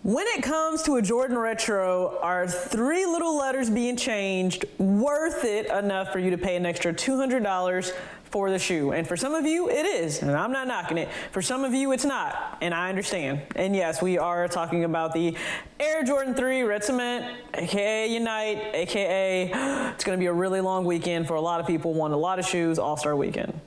When it comes to a Jordan Retro, are 3 little letters being changed worth it enough for you to pay an extra $200 for the shoe? And for some of you, it is, and I'm not knocking it. For some of you, it's not, and I understand. And yes, we are talking about the Air Jordan 3 Red Cement, aka Unite, aka it's gonna be a really long weekend for a lot of people, want a lot of shoes, AllStar Weekend.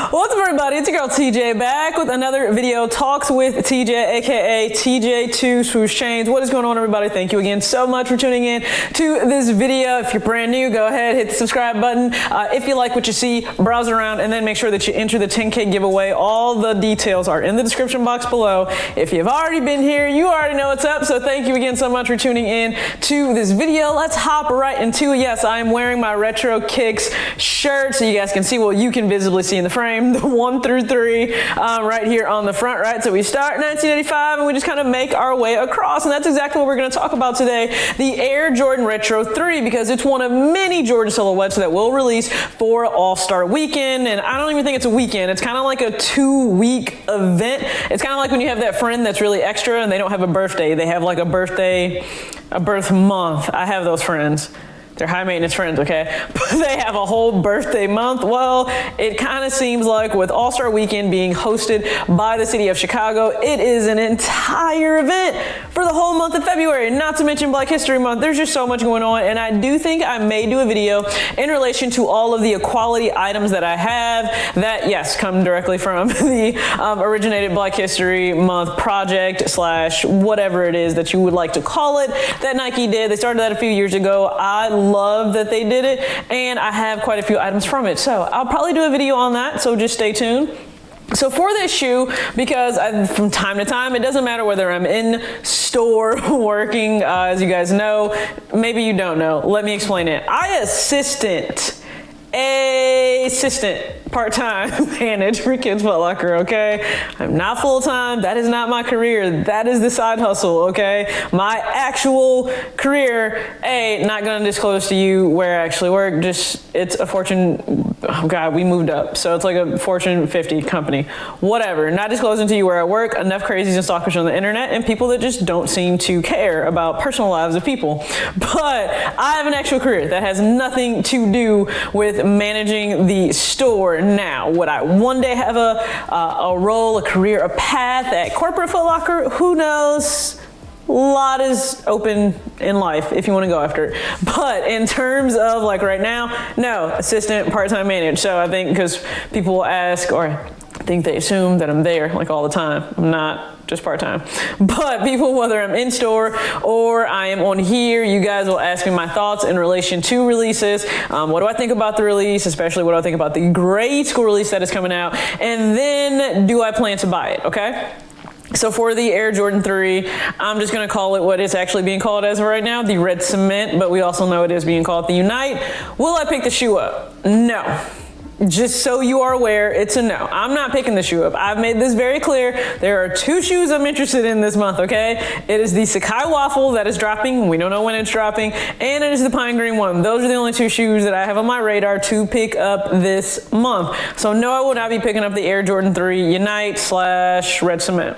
What's up, everybody? It's your girl TJ back with another video, Talks with TJ, aka TJ2 Swoosh Chains. What is going on, everybody? Thank you again so much for tuning in to this video. If you're brand new, go ahead, hit the subscribe button. If you like what you see, browse around and then make sure that you enter the 10K giveaway. All the details are in the description box below. If you've already been here, you already know what's up. So thank you again so much for tuning in to this video. Let's hop right into it. Yes, I'm wearing my Retro Kicks shirt so you guys can see what you can visibly see in the frame. The 1 through 3 right here on the front, right? So we start in 1985 and we just kind of make our way across, and that's exactly what we're going to talk about today, the Air Jordan Retro 3, because it's one of many Jordan silhouettes that will release for AllStar Weekend. And I don't even think it's a weekend. It's kind of like a 2-week event. It's kind of like when you have that friend that's really extra and they don't have a birthday. They have like a birth month. I have those friends. They're high maintenance friends, okay? But they have a whole birthday month. Well, it kind of seems like with AllStar Weekend being hosted by the city of Chicago, it is an entire event for the whole month of February, not to mention Black History Month. There's just so much going on, and I do think I may do a video in relation to all of the equality items that I have that, yes, come directly from the originated Black History Month project / whatever it is that you would like to call it that Nike did. They started that a few years ago. I love that they did it, and I have quite a few items from it, so I'll probably do a video on that, so just stay tuned. So for this shoe, because from time to time, it doesn't matter whether I'm in store working, as you guys know, maybe you don't know, let me explain it. I assistant part-time manage for Kids Foot Locker, okay? I'm not full-time. That is not my career. That is the side hustle, okay? My actual career, not gonna disclose to you where I actually work, just, it's a Fortune, oh God, we moved up. So it's like a Fortune 50 company, whatever. Not disclosing to you where I work, enough crazies and stalkers on the internet and people that just don't seem to care about personal lives of people. But I have an actual career that has nothing to do with managing the store. Now, would I one day have a role, a career, a path at corporate Foot Locker? Who knows? A lot is open in life if you want to go after it. But in terms of like right now, no, assistant, part-time manage. So I think because people will ask, or I think they assume that I'm there like all the time. I'm not, just part-time. But people, whether I'm in store or I am on here, you guys will ask me my thoughts in relation to releases. What do I think about the release, especially what do I think about the grade school release that is coming out, and then do I plan to buy it, okay? So for the Air Jordan 3, I'm just gonna call it what it's actually being called as of right now, the Red Cement, but we also know it is being called the Unite. Will I pick the shoe up? No. Just so you are aware, it's a no. I'm not picking the shoe up. I've made this very clear. There are 2 shoes I'm interested in this month, okay? It is the Sakai Waffle that is dropping. We don't know when it's dropping. And it is the Pine Green one. Those are the only 2 shoes that I have on my radar to pick up this month. So no, I will not be picking up the Air Jordan 3 Unite / Red Cement.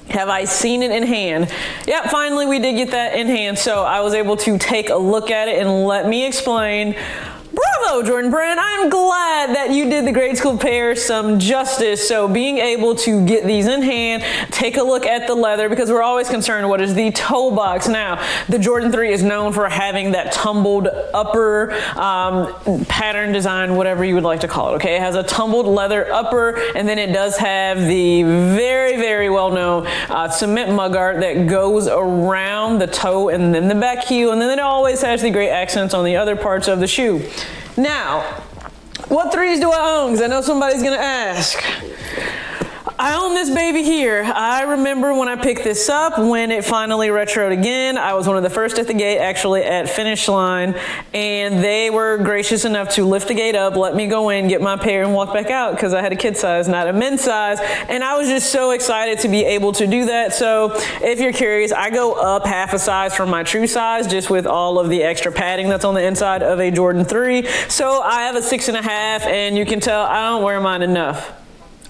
Have I seen it in hand? Yep, finally we did get that in hand. So I was able to take a look at it, and let me explain. Bravo, Jordan Brand. I'm glad that you did the grade school pair some justice. So being able to get these in hand, take a look at the leather, because we're always concerned what is the toe box. Now, the Jordan 3 is known for having that tumbled upper pattern design, whatever you would like to call it, okay? It has a tumbled leather upper, and then it does have the very, very well-known cement mugguard that goes around the toe and then the back heel, and then it always has the great accents on the other parts of the shoe. Now, what 3s do I own? Because I know somebody's gonna ask. I own this baby here. I remember when I picked this up, when it finally retroed again. I was one of the first at the gate, actually at finish line, and they were gracious enough to lift the gate up, let me go in, get my pair, and walk back out because I had a kid size, not a men's size, and I was just so excited to be able to do that. So if you're curious, I go up half a size from my true size just with all of the extra padding that's on the inside of a Jordan 3. So I have a 6.5, and you can tell I don't wear mine enough.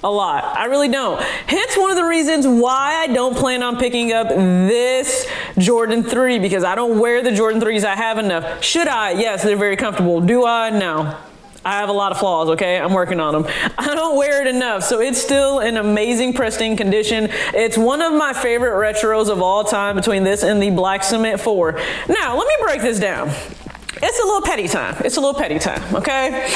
A lot. I really don't. Hence one of the reasons why I don't plan on picking up this Jordan 3, because I don't wear the Jordan 3s I have enough. Should I? Yes, they're very comfortable. Do I? No. I have a lot of flaws, okay? I'm working on them. I don't wear it enough, so it's still in amazing pristine condition. It's one of my favorite retros of all time between this and the Black Cement 4. Now, let me break this down. It's a little petty time. It's a little petty time, okay?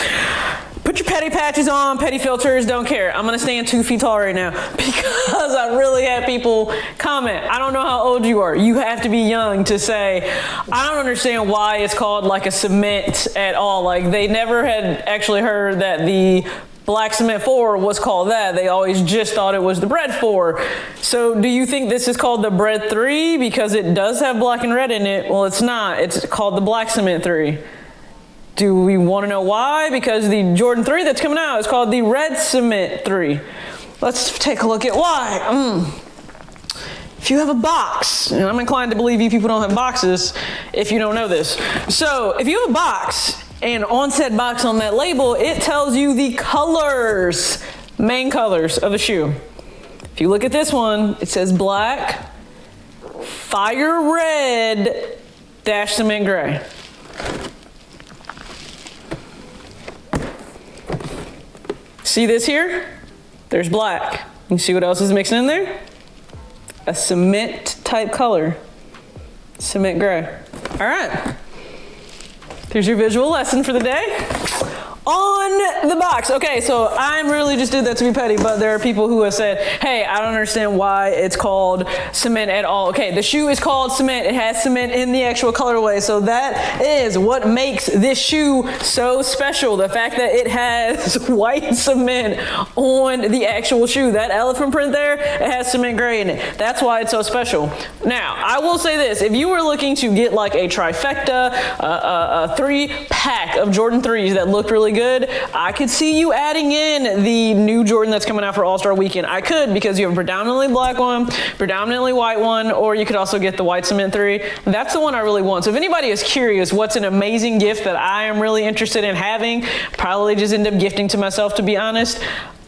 Put your petty patches on, petty filters, don't care. I'm gonna stand 2 feet tall right now because I really had people comment. I don't know how old you are. You have to be young to say, I don't understand why it's called like a cement at all. Like they never had actually heard that the Black Cement 4 was called that. They always just thought it was the Bred 4. So do you think this is called the Bred 3 because it does have black and red in it? Well, it's not. It's called the Black Cement 3. Do we want to know why? Because the Jordan 3 that's coming out is called the Red Cement 3. Let's take a look at why. If you have a box, and I'm inclined to believe you people don't have boxes if you don't know this. So if you have a box, and on said box on that label, it tells you the colors, main colors of the shoe. If you look at this one, it says black, fire red, dash cement gray. See this here? There's black. You can see what else is mixing in there? A cement type color. Cement gray. All right. Here's your visual lesson for the day. On the box. Okay, so I really just did that to be petty, but there are people who have said, hey, I don't understand why it's called cement at all. Okay, the shoe is called cement. It has cement in the actual colorway, so that is what makes this shoe so special. The fact that it has white cement on the actual shoe. That elephant print there, it has cement gray in it. That's why it's so special. Now, I will say this. If you were looking to get like a trifecta, a 3-pack of Jordan 3s that looked really good, I could see you adding in the new Jordan that's coming out for AllStar Weekend. I could, because you have a predominantly black one, predominantly white one, or you could also get the white cement 3. That's the one I really want. So if anybody is curious what's an amazing gift that I am really interested in having, probably just end up gifting to myself, to be honest,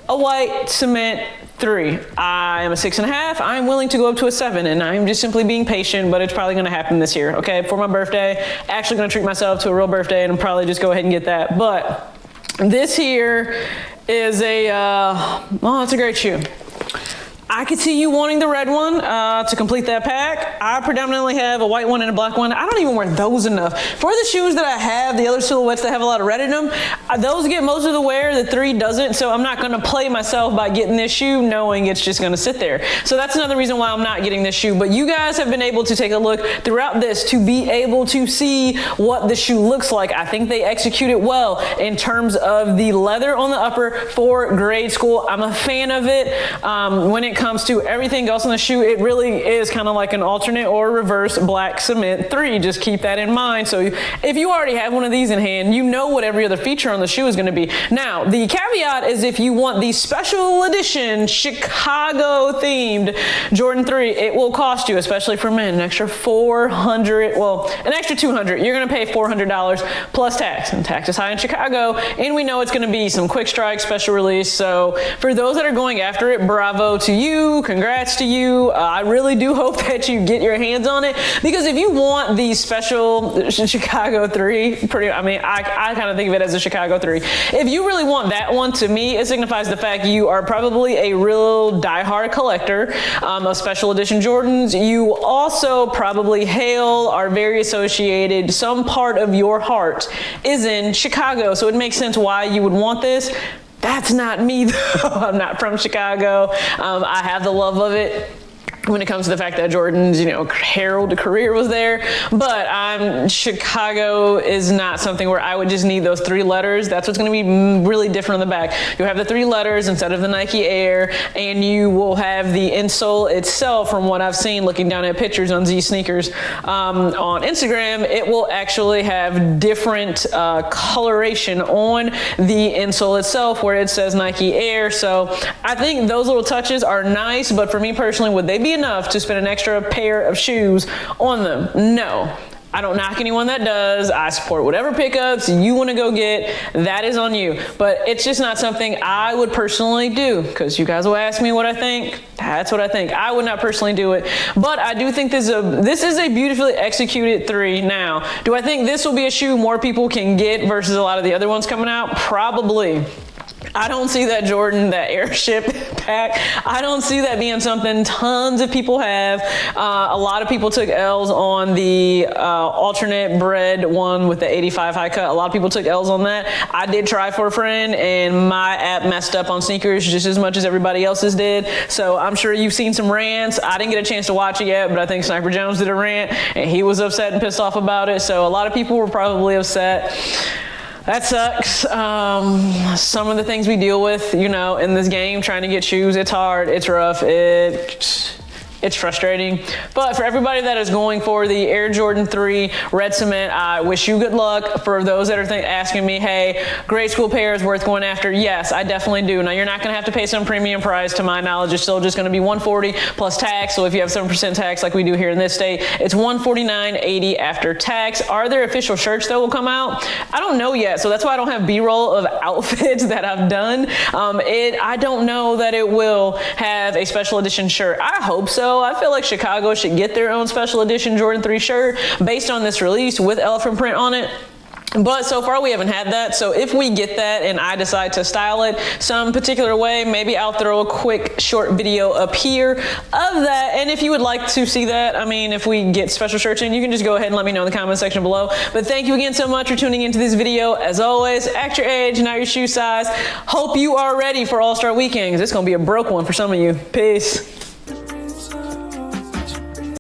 a white cement 3. I am a 6.5. I'm willing to go up to a 7, and I'm just simply being patient, but it's probably gonna happen this year, okay? For my birthday, actually gonna treat myself to a real birthday and probably just go ahead and get that. But this here is it's a great shoe. I could see you wanting the red one to complete that pack. I predominantly have a white one and a black one. I don't even wear those enough. For the shoes that I have, the other silhouettes that have a lot of red in them, those get most of the wear, the 3 doesn't, so I'm not gonna play myself by getting this shoe knowing it's just gonna sit there. So that's another reason why I'm not getting this shoe. But you guys have been able to take a look throughout this to be able to see what the shoe looks like. I think they execute it well in terms of the leather on the upper for grade school. I'm a fan of it. When it comes to everything else on the shoe, it really is kind of like an alternate or reverse Black Cement 3. Just keep that in mind. So if you already have one of these in hand, you know what every other feature on the shoe is going to be. Now, the caveat is if you want the special edition Chicago themed Jordan 3, it will cost you, especially for men, an extra $400, well, an extra $200. You're going to pay $400 plus tax, and tax is high in Chicago, and we know it's going to be some quick strike special release. So for those that are going after it, bravo to you. Congrats to you. I really do hope that you get your hands on it, because if you want the special Chicago 3, I kind of think of it as a Chicago 3. If you really want that one, to me, it signifies the fact you are probably a real diehard collector of special edition Jordans. You also probably are very associated, some part of your heart is in Chicago, so it makes sense why you would want this. That's not me though. I'm not from Chicago. I have the love of it. when it comes to the fact that Jordan's, heralded career was there. But Chicago is not something where I would just need those 3 letters. That's what's going to be really different on the back. You'll have the 3 letters instead of the Nike Air, and you will have the insole itself. From what I've seen looking down at pictures on Z Sneakers on Instagram, it will actually have different coloration on the insole itself where it says Nike Air. So I think those little touches are nice, but for me personally, would they be enough to spend an extra pair of shoes on them? No. I don't knock anyone that does. I support whatever pickups you want to go get. That is on you. But it's just not something I would personally do, because you guys will ask me what I think. That's what I think. I would not personally do it. But I do think this is a beautifully executed 3. Now, do I think this will be a shoe more people can get versus a lot of the other ones coming out? Probably. I don't see that Jordan, that airship pack, I don't see that being something tons of people have. A lot of people took L's on the alternate Bred one with the 85 high cut. A lot of people took L's on that. I did try for a friend, and my app messed up on sneakers just as much as everybody else's did. So I'm sure you've seen some rants. I didn't get a chance to watch it yet, but I think Sniper Jones did a rant, and he was upset and pissed off about it. So a lot of people were probably upset. That sucks. Some of the things we deal with, in this game, trying to get shoes, it's hard, it's rough, it's frustrating. But for everybody that is going for the Air Jordan 3 Red Cement, I wish you good luck. For those that are asking me, hey, grade school pair is worth going after, yes, I definitely do. Now, you're not going to have to pay some premium price. To my knowledge, it's still just going to be $140 plus tax. So if you have 7% tax like we do here in this state, it's $149.80 after tax. Are there official shirts that will come out? I don't know yet. So that's why I don't have B-roll of outfits that I've done. I don't know that it will have a special edition shirt. I hope so. I feel like Chicago should get their own special edition Jordan 3 shirt based on this release with elephant print on it. But so far we haven't had that. So if we get that and I decide to style it some particular way, maybe I'll throw a quick short video up here of that. And if you would like to see that, if we get special shirts in, you can just go ahead and let me know in the comment section below. But thank you again so much for tuning into this video. As always, act your age, not your shoe size. Hope you are ready for All-Star Weekend, 'cause it's gonna be a broke one for some of you. Peace.